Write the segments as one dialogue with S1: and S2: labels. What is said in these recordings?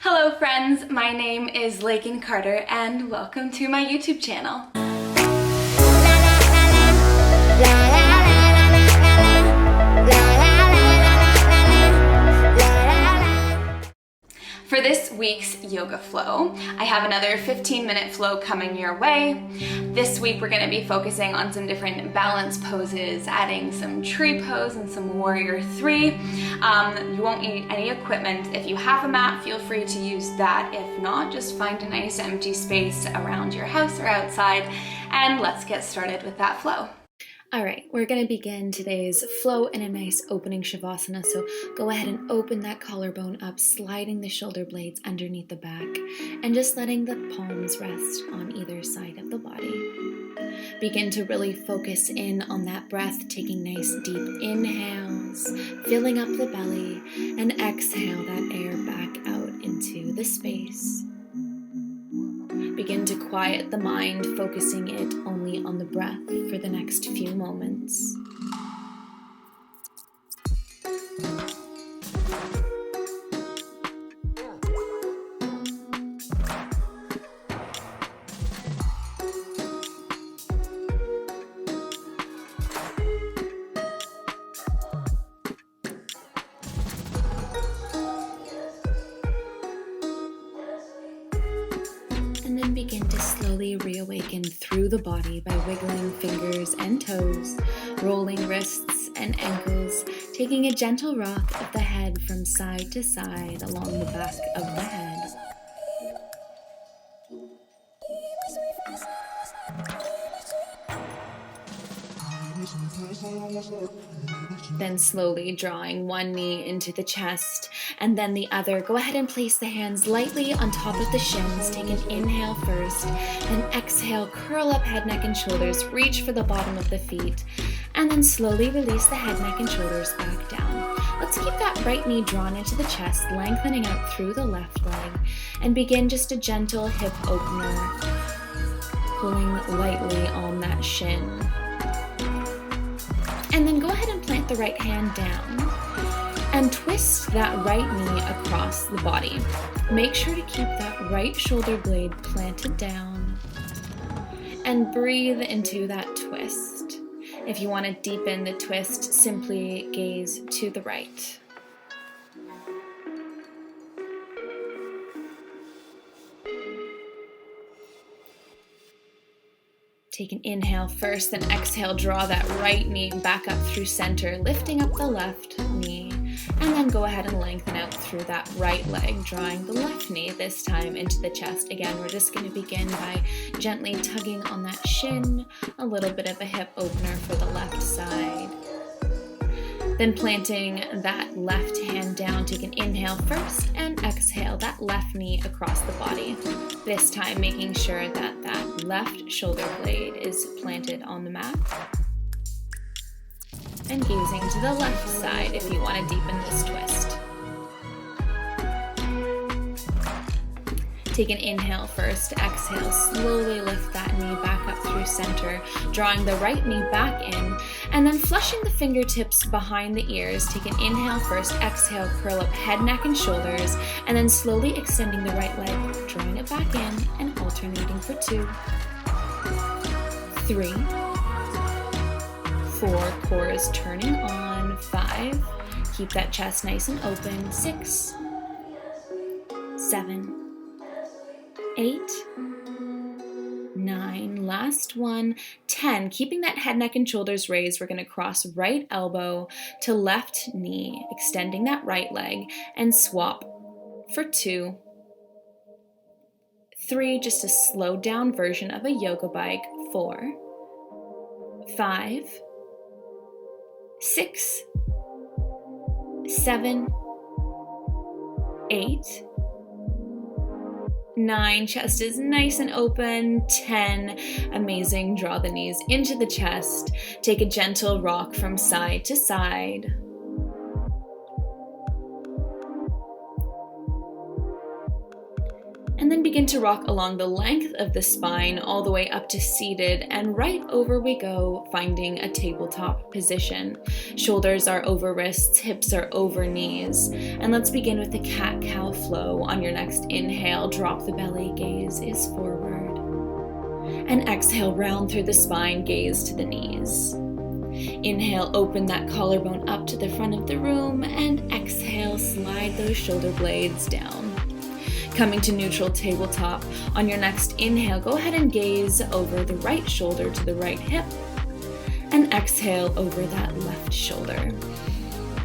S1: Hello friends, my name is Laken and welcome to my YouTube channel. For this week's yoga flow, I have another 15-minute flow coming your way. This week we're going to be focusing on some different balance poses, adding some tree pose and some warrior three. You won't need any equipment. If you have a mat, feel free to use that. If not, just find a nice empty space around your house or outside, and let's get started with that flow.
S2: All right, we're going to begin today's flow in a nice opening Shavasana. So go ahead and open that collarbone up, sliding the shoulder blades underneath the back, and just letting the palms rest on either side of the body. Begin to really focus in on that breath, taking nice deep inhales, filling up the belly, and exhale that air back out into the space. Begin to quiet the mind, focusing it only on the breath for the next few moments. And then begin to slowly reawaken through the body by wiggling fingers and toes, rolling wrists and ankles, taking a gentle rock of the head from side to side along the back of the head. Then slowly drawing one knee into the chest and then the other. Go ahead and place the hands lightly on top of the shins. Take an inhale first, then exhale, curl up head, neck, and shoulders. Reach for the bottom of the feet, and then slowly release the head, neck, and shoulders back down. Let's keep that right knee drawn into the chest, lengthening out through the left leg, and begin just a gentle hip opener, pulling lightly on that shin. And then go ahead and plant the right hand down and twist that right knee across the body. Make sure to keep that right shoulder blade planted down and breathe into that twist. If you want to deepen the twist, simply gaze to the right. Take an inhale first, then exhale, draw that right knee back up through center, lifting up the left knee, and then go ahead and lengthen out through that right leg, drawing the left knee this time into the chest. Again, we're just going to begin by gently tugging on that shin, a little bit of a hip opener for the left side. Then planting that left hand down, take an inhale first and exhale that left knee across the body. This time making sure that that left shoulder blade is planted on the mat. And gazing to the left side if you want to deepen this twist. Take an inhale first, exhale, slowly lift that knee back up through center, drawing the right knee back in, and then flushing the fingertips behind the ears. Take an inhale first, exhale, curl up head, neck, and shoulders, and then slowly extending the right leg, drawing it back in, and alternating for 2, 3, 4, core is turning on, 5, keep that chest nice and open, 6, 7, 8, 9, last one, 10. Keeping that head, neck, and shoulders raised, we're going to cross right elbow to left knee, extending that right leg, and swap for 2, 3, just a slowed down version of a yoga bike, 4, 5, 6, 7, 8, 9, chest is nice and open, 10, amazing, draw the knees into the chest, take a gentle rock from side to side. And then begin to rock along the length of the spine all the way up to seated, and right over we go, finding a tabletop position. Shoulders are over wrists, hips are over knees. And let's begin with the cat-cow flow. On your next inhale, drop the belly, gaze is forward. And exhale, round through the spine, gaze to the knees. Inhale, open that collarbone up to the front of the room, and exhale, slide those shoulder blades down. Coming to neutral tabletop. On your next inhale, go ahead and gaze over the right shoulder to the right hip, and exhale over that left shoulder.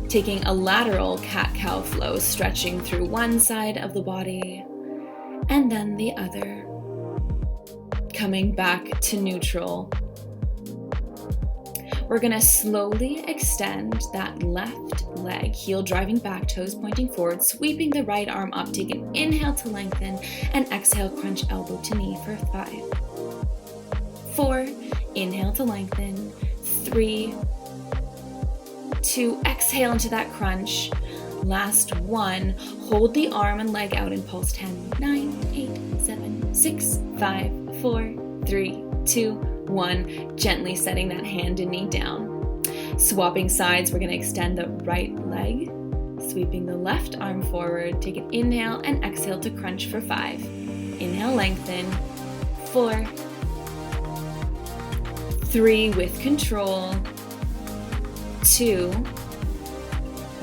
S2: Taking a lateral cat-cow flow, stretching through one side of the body and then the other. Coming back to neutral. We're gonna slowly extend that left leg, heel driving back, toes pointing forward, sweeping the right arm up. Take an inhale to lengthen, and exhale, crunch elbow to knee for 5, 4, inhale to lengthen, 3, 2, exhale into that crunch. Last 1, hold the arm and leg out and pulse 10, 9, 8, 7, 6, 5, 4, 3, 2, 1, gently setting that hand and knee down. Swapping sides, we're going to extend the right leg, sweeping the left arm forward. Take an inhale and exhale to crunch for 5. Inhale, lengthen, 4, 3 with control, 2,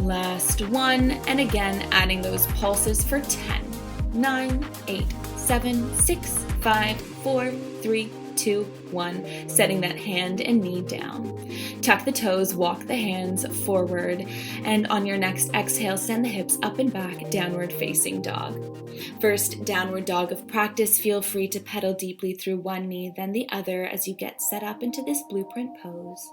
S2: last 1, and again adding those pulses for 10, 9, 8, 7, 6, 5, 4, 3, 2, 1, setting that hand and knee down. Tuck the toes, walk the hands forward, and on your next exhale, send the hips up and back, downward facing dog. First downward dog of practice, feel free to pedal deeply through one knee, then the other as you get set up into this blueprint pose.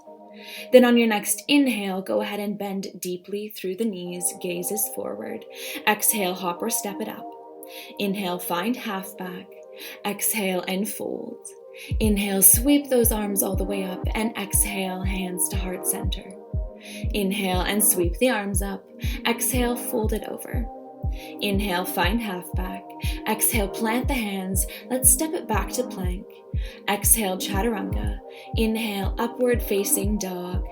S2: Then on your next inhale, go ahead and bend deeply through the knees, gaze is forward. Exhale, hop or step it up. Inhale, find half back. Exhale and fold. Inhale, sweep those arms all the way up, and exhale, hands to heart center. Inhale and sweep the arms up. Exhale, fold it over. Inhale, find half back. Exhale, plant the hands. Let's step it back to plank. Exhale, chaturanga. Inhale, upward facing dog.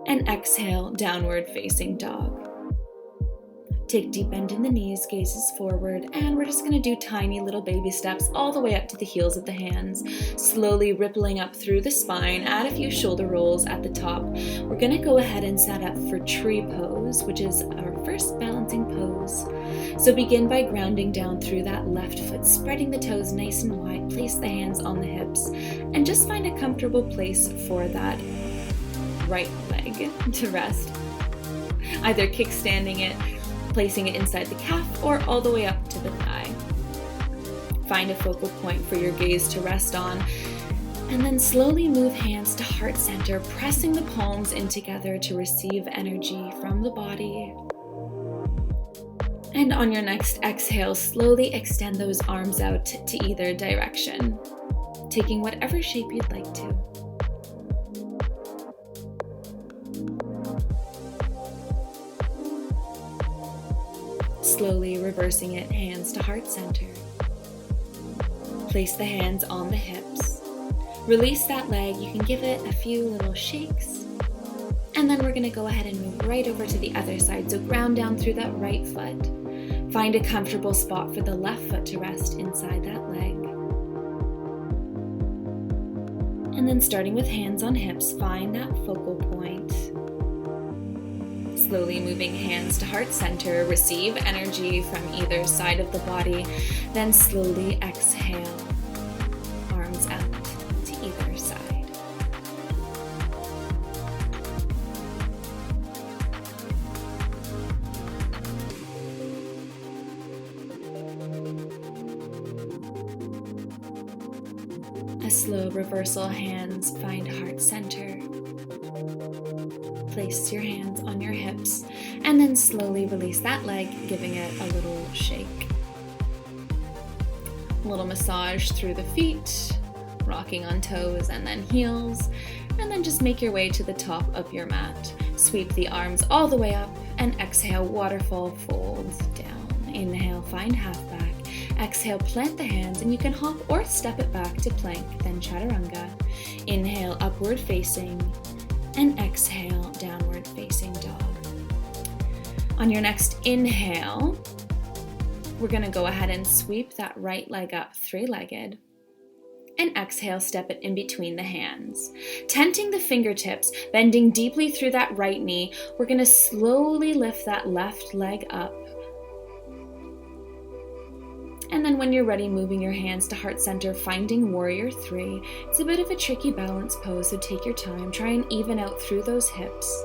S2: And exhale, downward facing dog. Take deep bend in the knees, gazes forward, and we're just gonna do tiny little baby steps all the way up to the heels of the hands, slowly rippling up through the spine. Add a few shoulder rolls at the top. We're gonna go ahead and set up for tree pose, which is our first balancing pose. So begin by grounding down through that left foot, spreading the toes nice and wide, place the hands on the hips, and just find a comfortable place for that right leg to rest. Either kickstanding it, placing it inside the calf, or all the way up to the thigh. Find a focal point for your gaze to rest on, and then slowly move hands to heart center, pressing the palms in together to receive energy from the body. And on your next exhale, slowly extend those arms out to either direction, taking whatever shape you'd like to. Slowly reversing it, hands to heart center. Place the hands on the hips. Release that leg. You can give it a few little shakes. And then we're going to go ahead and move right over to the other side. So ground down through that right foot. Find a comfortable spot for the left foot to rest inside that leg. And then starting with hands on hips, find that focal point. Slowly moving hands to heart center, receive energy from either side of the body, then slowly exhale, arms out to either side. A slow reversal, hands find heart center. Place your hands on your hips, and then slowly release that leg, giving it a little shake. A little massage through the feet, rocking on toes and then heels, and then just make your way to the top of your mat. Sweep the arms all the way up, and exhale, waterfall fold down. Inhale, find half back. Exhale, plant the hands, and you can hop or step it back to plank, then chaturanga. Inhale, upward facing, and exhale, downward facing dog. On your next inhale, we're gonna go ahead and sweep that right leg up three-legged. And exhale, step it in between the hands. Tenting the fingertips, bending deeply through that right knee, we're gonna slowly lift that left leg up. And then when you're ready, moving your hands to heart center, finding warrior three. It's a bit of a tricky balance pose, so take your time. Try and even out through those hips.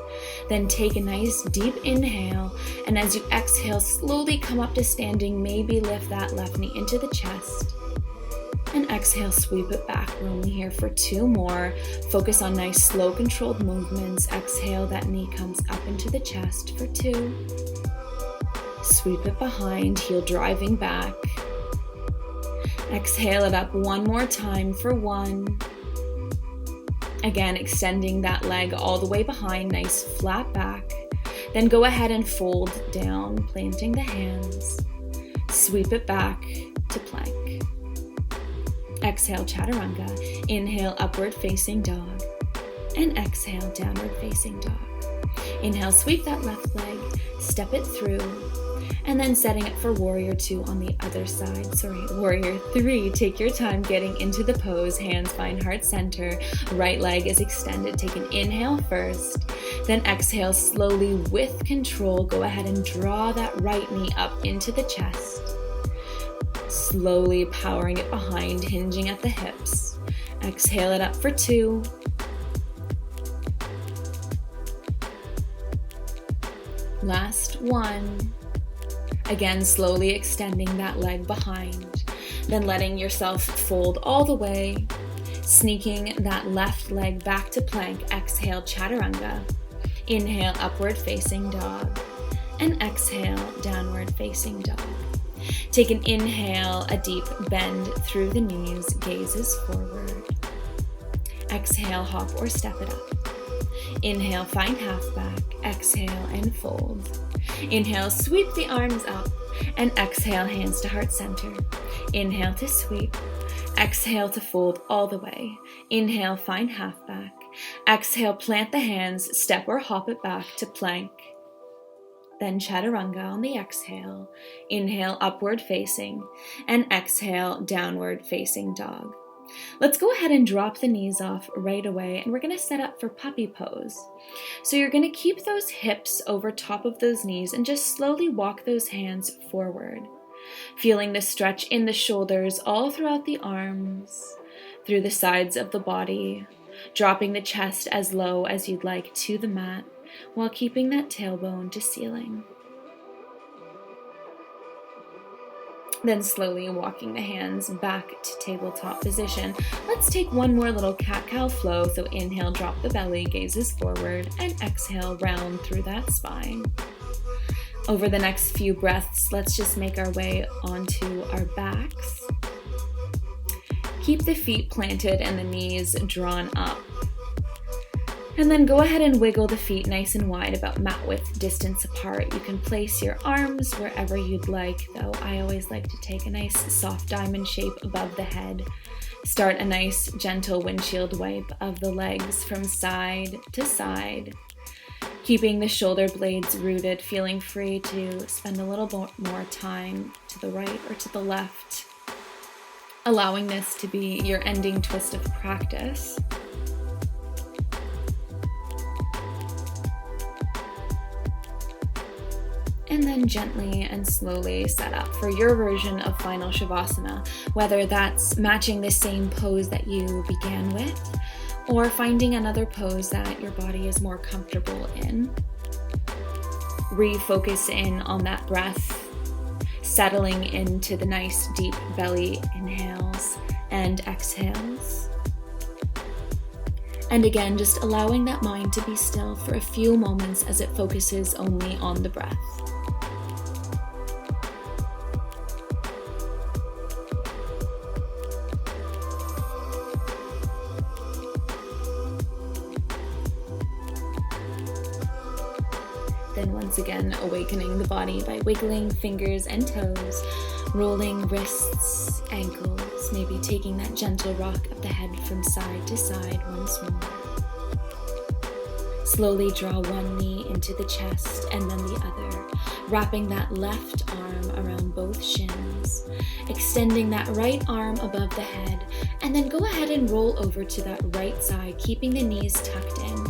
S2: Then take a nice deep inhale, and as you exhale, slowly come up to standing. Maybe lift that left knee into the chest. And exhale, sweep it back. We're only here for two more. Focus on nice, slow, controlled movements. Exhale, that knee comes up into the chest for two. Sweep it behind, heel driving back. Exhale it up one more time for one. Again, extending that leg all the way behind, nice flat back. Then go ahead and fold down, planting the hands. Sweep it back to plank. Exhale, chaturanga. Inhale, upward facing dog. And exhale, downward facing dog. Inhale, sweep that left leg, step it through. And then setting it for warrior two on the other side. Warrior three. Take your time getting into the pose. Hands find heart center. Right leg is extended. Take an inhale first. Then exhale slowly with control. Go ahead and draw that right knee up into the chest. Slowly powering it behind, hinging at the hips. Exhale it up for two. Last one. Again, slowly extending that leg behind, then letting yourself fold all the way, sneaking that left leg back to plank. Exhale, chaturanga. Inhale, upward facing dog, and exhale, downward facing dog. Take an inhale, a deep bend through the knees, gazes forward. Exhale, hop or step it up. Inhale, find half back. Exhale and fold. Inhale, sweep the arms up, and exhale, hands to heart center. Inhale to sweep. Exhale to fold all the way. Inhale, find half back. Exhale, plant the hands, step or hop it back to plank. Then chaturanga on the exhale. Inhale, upward facing, and exhale, downward facing dog. Let's go ahead and drop the knees off right away, and we're going to set up for puppy pose. So you're going to keep those hips over top of those knees and just slowly walk those hands forward, feeling the stretch in the shoulders all throughout the arms, through the sides of the body, dropping the chest as low as you'd like to the mat while keeping that tailbone to ceiling. Then slowly walking the hands back to tabletop position. Let's take one more little cat-cow flow. So inhale, drop the belly, gazes forward, and exhale, round through that spine. Over the next few breaths, let's just make our way onto our backs. Keep the feet planted and the knees drawn up. And then go ahead and wiggle the feet nice and wide, about mat width distance apart. You can place your arms wherever you'd like, though I always like to take a nice soft diamond shape above the head. Start a nice gentle windshield wipe of the legs from side to side, keeping the shoulder blades rooted, feeling free to spend a little more time to the right or to the left, allowing this to be your ending twist of practice. And then gently and slowly set up for your version of final Shavasana, whether that's matching the same pose that you began with, or finding another pose that your body is more comfortable in. Refocus in on that breath, settling into the nice deep belly inhales and exhales. And again, just allowing that mind to be still for a few moments as it focuses only on the breath. Then once again, awakening the body by wiggling fingers and toes, Rolling wrists, ankles, maybe taking that gentle rock of the head from side to side once more. Slowly draw one knee into the chest and then the other, wrapping that left arm around both shins, extending that right arm above the head, and then go ahead and roll over to that right side, keeping the knees tucked in.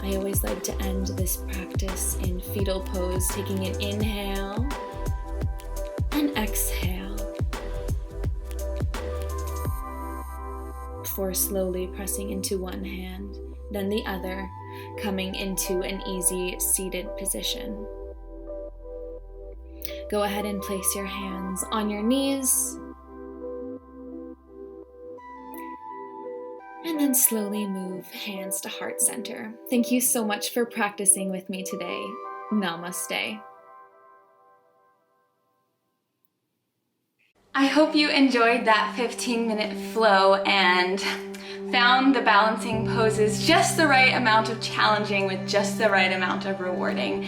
S2: I always like to end this practice in fetal pose, taking an inhale and exhale before slowly pressing into one hand, then the other, coming into an easy seated position. Go ahead and place your hands on your knees, and then slowly move hands to heart center. Thank you so much for practicing with me today. Namaste.
S1: I hope you enjoyed that 15-minute flow and found the balancing poses just the right amount of challenging with just the right amount of rewarding.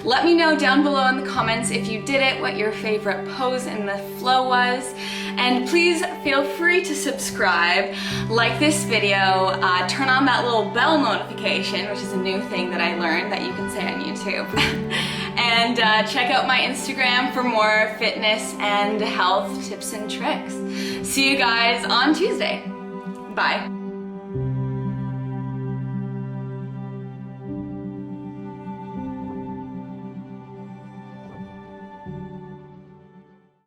S1: Let me know down below in the comments if you did it, what your favorite pose in the flow was, and please feel free to subscribe, like this video, turn on that little bell notification, which is a new thing that I learned that you can say on YouTube, and check out my Instagram for more fitness and health tips and tricks. See you guys on Tuesday. Bye.